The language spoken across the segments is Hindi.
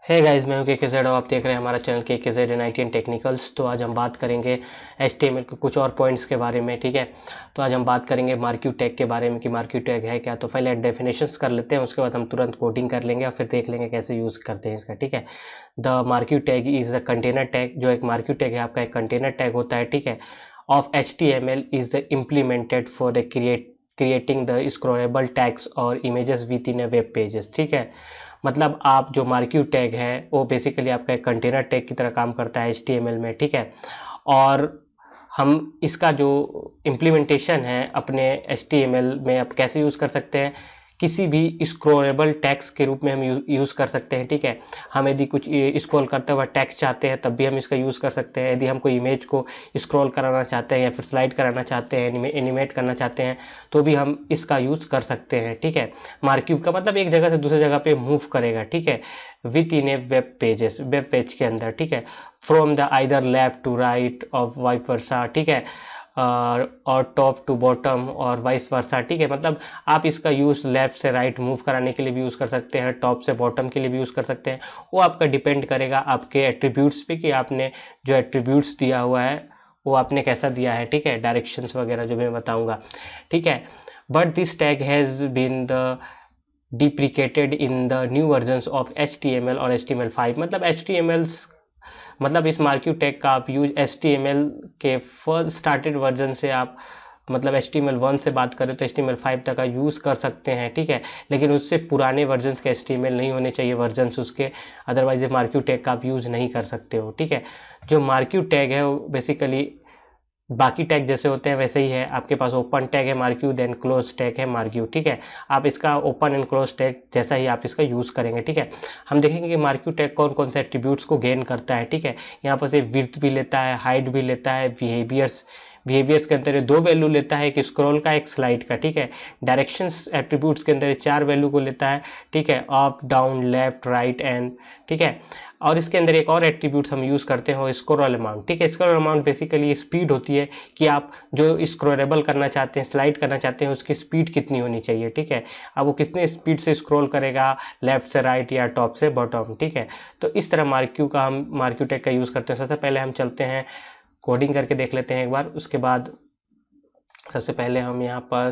हे गाइस, मैं हूं KKZ और आप देख रहे हैं हमारा channel KKZ in IT and technicals. तो आज हम बात करेंगे HTML के कुछ और पॉइंट्स के बारे में। ठीक है, तो आज हम बात करेंगे मार्क्यू टैग के बारे में कि मार्क्यू टैग है क्या। तो पहले डेफिनेशंस कर लेते हैं, उसके बाद हम तुरंत कोडिंग कर लेंगे और फिर देख लेंगे कैसे यूज़ करते हैं इसका। ठीक है, the marquee tag is the container tag. जो एक मार्क्यू टैग है आपका एक कंटेनर टैग होता है। ठीक है, of HTML is the implemented for the creating the scrollable tags और images within a web pages. ठीक है, मतलब आप जो मार्क्यू टैग है वो बेसिकली आपका एक कंटेनर टैग की तरह काम करता है HTML में। ठीक है, और हम इसका जो इम्प्लीमेंटेशन है अपने HTML में आप कैसे यूज़ कर सकते हैं, किसी भी स्क्रॉलेबल टैग्स के रूप में हम यूज़ कर सकते हैं। ठीक है, हम यदि कुछ स्क्रॉल करते हुए टैग्स चाहते हैं तब भी हम इसका यूज़ कर सकते हैं। यदि हम कोई इमेज को स्क्रॉल कराना चाहते हैं या फिर स्लाइड कराना चाहते हैं, एनिमेट करना चाहते हैं, तो भी हम इसका यूज़ कर सकते हैं। ठीक है, मार्क्यू का मतलब एक जगह से दूसरी जगह पे मूव करेगा। ठीक है, within a web page के अंदर। ठीक है, from the either left to right और वाइस वर्सा। ठीक है, और टॉप टू बॉटम और वाइस वर्सा। ठीक है, मतलब आप इसका यूज़ लेफ्ट से राइट मूव कराने के लिए भी यूज़ कर सकते हैं, टॉप से बॉटम के लिए भी यूज़ कर सकते हैं। वो आपका डिपेंड करेगा आपके एट्रीब्यूट्स पे कि आपने जो एट्रीब्यूट्स दिया हुआ है वो आपने कैसा दिया है। ठीक है, डायरेक्शंस वगैरह जो मैं बताऊंगा। ठीक है, but this tag has been the deprecated in the new versions of HTML और HTML5। मतलब मतलब इस मार्क्यू टैग का आप यूज HTML के फर्स्ट स्टार्टेड वर्जन से आप मतलब HTML1 से बात करें तो HTML5 तक का यूज़ कर सकते हैं। ठीक है, लेकिन उससे पुराने वर्जन्स के HTML नहीं होने चाहिए वर्जन्स उसके, अदरवाइज ये मार्क्यू टैग का आप यूज़ नहीं कर सकते हो। ठीक है, जो मार्क्यू टैग है वो बेसिकली बाकी टैग जैसे होते हैं वैसे ही है। आपके पास ओपन टैग है मार्क्यू, देन क्लोज टैग है मार्क्यू। ठीक है, आप इसका ओपन एंड क्लोज टैग जैसा ही आप इसका यूज़ करेंगे। ठीक है, हम देखेंगे कि मार्क्यू टैग कौन कौन से एट्रीब्यूट्स को गेन करता है। ठीक है, यहाँ पर से विड्थ भी लेता है, हाइट भी लेता है, बिहेवियर्स के अंदर ये 2 वैल्यू लेता है, एक स्क्रॉल का एक स्लाइड का। ठीक है, डायरेक्शंस एट्रीब्यूट्स के अंदर 4 वैल्यू को लेता है। ठीक है, up down left right and. ठीक है, और इसके अंदर एक और एट्रीब्यूट्स हम यूज़ करते हैं स्क्रॉल अमाउंट। ठीक है, स्क्रॉल अमाउंट बेसिकली स्पीड होती है कि आप जो स्क्रॉलेबल करना चाहते हैं, स्लाइड करना चाहते हैं, उसकी स्पीड कितनी होनी चाहिए। ठीक है, अब वो कितने स्पीड से स्क्रॉल करेगा, लेफ्ट से राइट या टॉप से बॉटम। ठीक है, तो इस तरह हम मार्क्यू टैग का यूज़ करते हैं। सबसे पहले हम चलते हैं कोडिंग करके देख लेते हैं एक बार। उसके बाद सबसे पहले हम यहाँ पर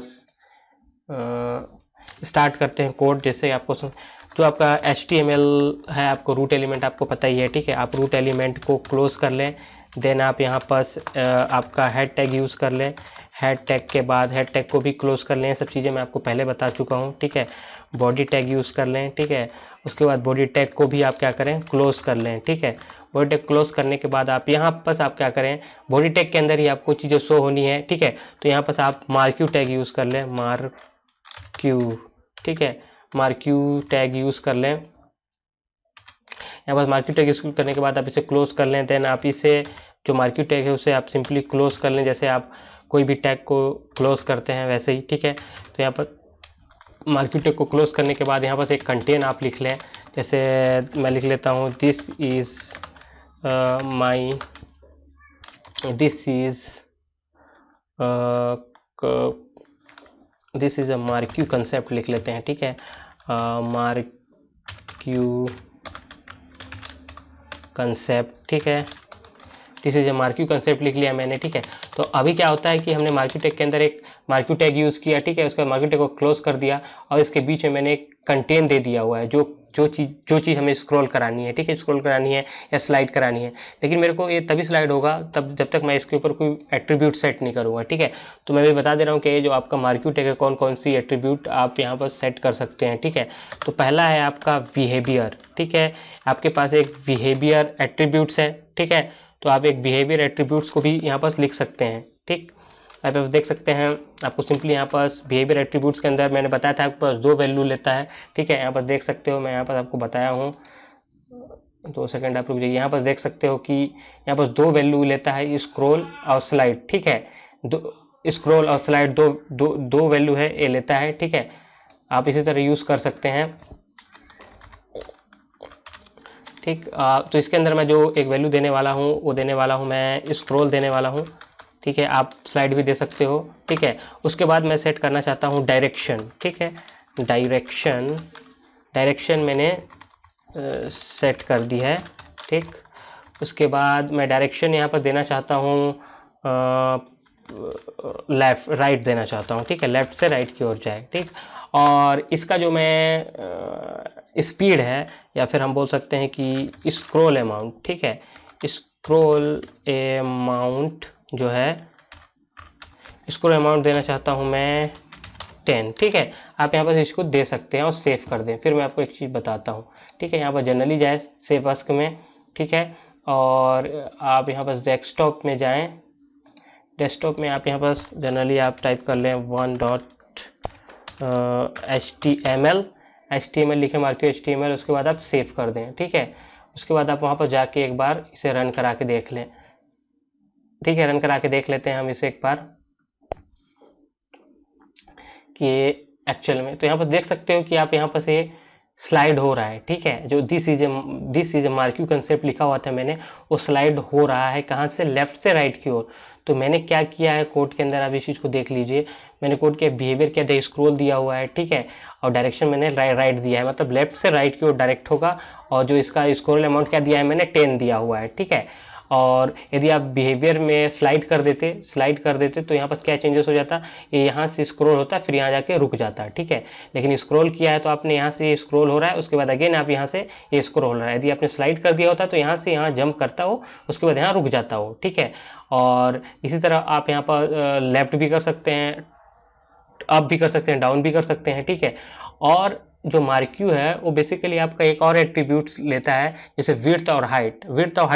स्टार्ट करते हैं कोड। जैसे आपको जो आपका HTML है, आपको रूट एलिमेंट आपको पता ही है। ठीक है, आप रूट एलिमेंट को क्लोज कर लें, देन आप यहाँ पर आपका हेड टैग यूज़ कर लें। हेड टैग के बाद हेड टैग को भी क्लोज कर लें। सब चीज़ें मैं आपको पहले बता चुका हूँ। ठीक है, बॉडी टैग यूज़ कर लें। ठीक है, उसके बाद बॉडी टैग को भी आप क्या करें, क्लोज कर लें। ठीक है, बॉडी टैग क्लोज करने के बाद आप यहाँ पर आप क्या करें, बॉडी टैग के अंदर ही आपको चीज़ें शो होनी है। ठीक है, तो यहाँ पर आप मार्क्यू टैग यूज़ कर लें, मार्क्यू। ठीक है, मार्क्यू टैग यूज़ कर लें। यहाँ पर मार्क्यू टैग यूज़ करने के बाद आप इसे क्लोज कर लें। देन आप इसे जो मार्क्यू टैग है उसे आप सिंपली क्लोज कर लें, जैसे आप कोई भी टैग को क्लोज करते हैं वैसे ही। ठीक है, तो यहाँ पर मार्क्यू टैग को क्लोज करने के बाद यहाँ पर एक कंटेन आप लिख लें। जैसे मैं लिख लेता हूँ this is a marquee concept लिख लेते हैं। ठीक है, मार्क्यू कंसेप्ट। ठीक है, this is a marquee concept लिख लिया मैंने। ठीक है, तो अभी क्या होता है कि हमने मार्क्यू टैग के अंदर एक मार्क्यू टैग यूज़ किया। ठीक है, उसके बाद मार्क्यू टैग को क्लोज कर दिया और इसके बीच में मैंने एक कंटेन दे दिया हुआ है जो चीज़ हमें स्क्रॉल करानी है। ठीक है, स्क्रॉल करानी है या स्लाइड करानी है, लेकिन मेरे को ये तभी स्लाइड होगा तब जब तक मैं इसके ऊपर कोई एट्रीब्यूट सेट नहीं करूँगा। ठीक है, तो मैं भी बता दे रहा हूँ कि ये जो आपका मार्क्यू टैग है कौन कौन सी एट्रीब्यूट आप यहाँ पर सेट कर सकते हैं। ठीक है, तो पहला है आपका बिहेवियर। ठीक है, आपके पास एक बिहेवियर एट्रीब्यूट्स है। ठीक है, तो आप एक बिहेवियर एट्रीब्यूट्स को भी यहाँ पर लिख सकते हैं। ठीक, आप देख सकते हैं आपको सिंपली यहाँ पर बिहेवियर एट्रीब्यूट्स के अंदर मैंने बताया था आपके पास 2 वैल्यू लेता है। ठीक है, यहाँ पर देख सकते हो, मैं यहाँ पर आपको बताया हूँ। 2 सेकंड आप रुक जाइए। यहाँ पर देख सकते हो कि यहाँ पर 2 वैल्यू लेता है, स्क्रॉल और स्लाइड। ठीक है, स्क्रॉल और स्लाइड दो वैल्यू है ये लेता है। ठीक है, आप इसी तरह यूज़ कर सकते हैं। ठीक, तो इसके अंदर मैं जो एक वैल्यू देने वाला हूँ वो देने वाला हूँ मैं स्क्रॉल देने वाला हूँ। ठीक है, आप स्लाइड भी दे सकते हो। ठीक है, उसके बाद मैं सेट करना चाहता हूँ डायरेक्शन। ठीक है, डायरेक्शन मैंने सेट कर दी है, ठीक। उसके बाद मैं डायरेक्शन यहाँ पर देना चाहता हूँ लेफ्ट राइट देना चाहता हूँ, ठीक है, लेफ्ट से राइट की ओर जाए, ठीक। और इसका जो मैं स्पीड है या फिर हम बोल सकते हैं कि स्क्रॉल अमाउंट, ठीक है, स्क्रॉल अमाउंट जो है, स्क्रॉल अमाउंट देना चाहता हूँ मैं 10, ठीक है। आप यहाँ पर इसको दे सकते हैं और सेव कर दें। फिर मैं आपको एक चीज़ बताता हूँ, ठीक है। यहाँ पर जनरली जाए सेव अस्क में, ठीक है, और आप यहाँ पर डेस्कटॉप में जाएं। डेस्कटॉप में आप यहाँ पर जनरली आप टाइप कर लें 1.html लिखे, मार्क्यू HTML, उसके बाद आप सेव कर दें, ठीक है। उसके बाद आप वहाँ पर जाके एक बार इसे रन करा के देख लें, ठीक है। रन करा के देख लेते हैं हम इसे एक बार कि एक्चुअल में, तो यहाँ पर देख सकते हो कि आप यहाँ पर से स्लाइड हो रहा है, ठीक है। जो this is a marquee concept लिखा हुआ था मैंने, वो स्लाइड हो रहा है कहाँ से, लेफ्ट से राइट की ओर। तो मैंने क्या किया है कोड के अंदर, आप इस चीज़ को देख लीजिए। मैंने कोड के बिहेवियर क्या दिया, स्क्रॉल दिया हुआ है, ठीक है, और डायरेक्शन मैंने राइट दिया है, मतलब लेफ्ट से राइट की ओर डायरेक्ट होगा। और जो इसका स्क्रॉल अमाउंट क्या दिया है मैंने, 10 दिया हुआ है, ठीक है। और यदि आप बिहेवियर में स्लाइड कर देते तो यहाँ पर क्या चेंजेस हो जाता, ये यहाँ से स्क्रॉल होता है, फिर यहाँ जाके रुक जाता है, ठीक है। लेकिन स्क्रॉल किया है तो आपने यहाँ से स्क्रॉल हो रहा है, उसके बाद अगेन आप यहाँ से ये स्क्रॉल हो रहा है। यदि आपने स्लाइड कर दिया होता तो यहाँ से यहाँ जंप करता हो, उसके बाद यहाँ रुक जाता हो, ठीक है। और इसी तरह आप यहाँ पर लेफ्ट भी कर सकते हैं, अप भी कर सकते हैं, डाउन भी कर सकते हैं, ठीक है। और जो मार्क्यू है वो बेसिकली आपका एक और एट्रीब्यूट्स लेता है, जैसे विड्थ और हाइट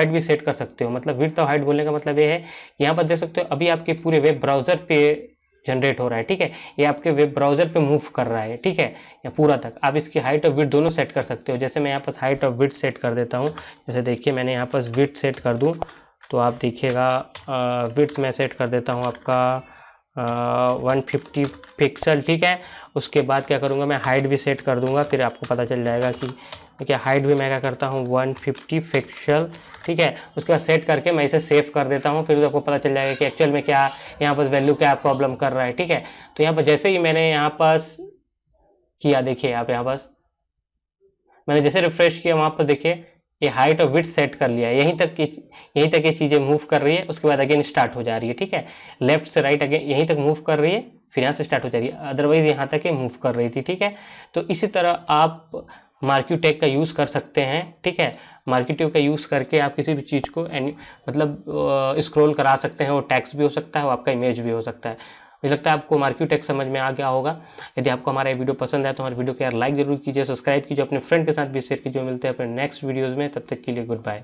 भी सेट कर सकते हो। मतलब विड्थ और हाइट बोलने का मतलब ये है, यहाँ पर देख सकते हो अभी आपके पूरे वेब ब्राउजर पे जनरेट हो रहा है, ठीक है, ये आपके वेब ब्राउजर पे मूव कर रहा है, ठीक है, या पूरा तक। आप इसकी हाइट और विड्थ दोनों सेट कर सकते हो। जैसे मैं यहाँ पर हाइट और विड्थ सेट कर देता हूँ, जैसे देखिए मैंने यहाँ पर विड्थ सेट कर दूँ तो आप देखिएगा विड्थ मैं सेट कर देता हूँ आपका 150 पिक्सल, ठीक है। उसके बाद क्या करूँगा, मैं हाइट भी सेट कर दूंगा, फिर आपको पता चल जाएगा कि क्या हाइट भी मैं क्या करता हूँ 150 पिक्सल, ठीक है। उसके बाद सेट करके मैं इसे सेव कर देता हूँ, फिर आपको पता चल जाएगा कि एक्चुअल में क्या यहाँ पर वैल्यू क्या प्रॉब्लम कर रहा है, ठीक है। तो यहाँ पर जैसे ही मैंने यहाँ पास किया, देखिए आप यहाँ पास मैंने जैसे रिफ्रेश किया, वहाँ पर देखिए ये हाइट और विड्थ सेट कर लिया है, यहीं तक ये चीज़ें मूव कर रही है, उसके बाद अगेन स्टार्ट हो जा रही है, ठीक है। लेफ्ट से राइट अगेन यहीं तक मूव कर रही है, फिर यहाँ से स्टार्ट हो जा रही है, अदरवाइज यहाँ तक ये मूव कर रही थी, ठीक है। तो इसी तरह आप मार्क्यू टैग का यूज़ कर सकते हैं, ठीक है। मार्क्यू टैग का यूज़ करके आप किसी भी चीज़ को मतलब स्क्रॉल करा सकते हैं। वो टैक्स भी हो सकता है, वो आपका इमेज भी हो सकता है। मुझे लगता है आपको मार्क्यू टैग समझ में आ गया होगा। यदि आपको हमारा वीडियो पसंद है तो हमारे वीडियो को यार लाइक जरूर कीजिए, सब्सक्राइब कीजिए, अपने फ्रेंड के साथ भी शेयर कीजिए। मिलते हैं अपने नेक्स्ट वीडियोज़ में, तब तक के लिए गुड बाय।